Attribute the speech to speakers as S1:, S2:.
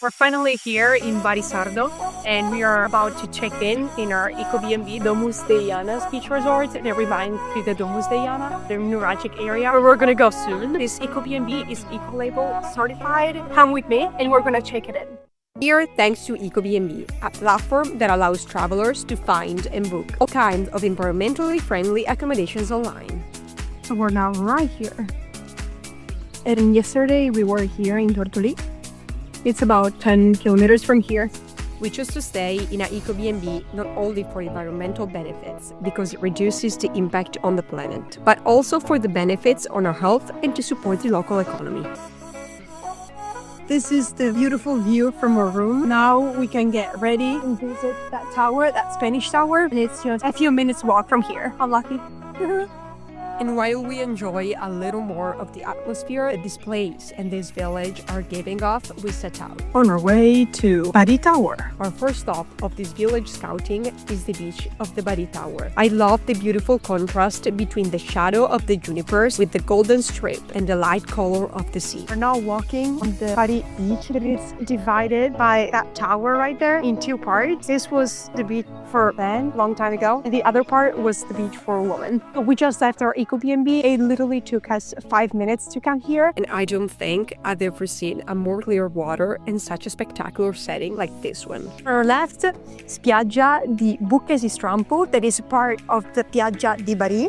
S1: We're finally here in Bari Sardo, and we are about to check in our Ecobnb Domus de Iana's beach resort. They remind to the Domus de Iana, the neuralgic area where we're gonna go soon. This Ecobnb is Eco-label certified. Come with me, and we're gonna check it in.
S2: Here, thanks to Ecobnb, a platform that allows travelers to find and book all kinds of environmentally friendly accommodations online.
S1: So we're now right here. And yesterday we were here in Tortoli. It's about 10 kilometers from here.
S2: We chose to stay in an Ecobnb not only for environmental benefits, because it reduces the impact on the planet, but also for the benefits on our health and to support the local economy.
S1: This is the beautiful view from our room. Now we can get ready and visit that tower, that Spanish tower. And it's just a few minutes walk from here. Unlucky.
S2: And while we enjoy a little more of the atmosphere this place and this village are giving off, we set out.
S1: On our way to Bari Tower.
S2: Our first stop of this village scouting is the beach of the Bari Tower. I love the beautiful contrast between the shadow of the junipers with the golden strip and the light color of the sea.
S1: We're now walking on the Bari beach. It's divided by that tower right there in two parts. This was the beach for men, long time ago, and the other part was the beach for women. We just left our Ecobnb. It literally took us 5 minutes to come here.
S2: And I don't think I've ever seen a more clear water in such a spectacular setting like this one.
S1: On our left, Spiaggia di Bucche di Strampo, that is part of the Piaggia di Bari.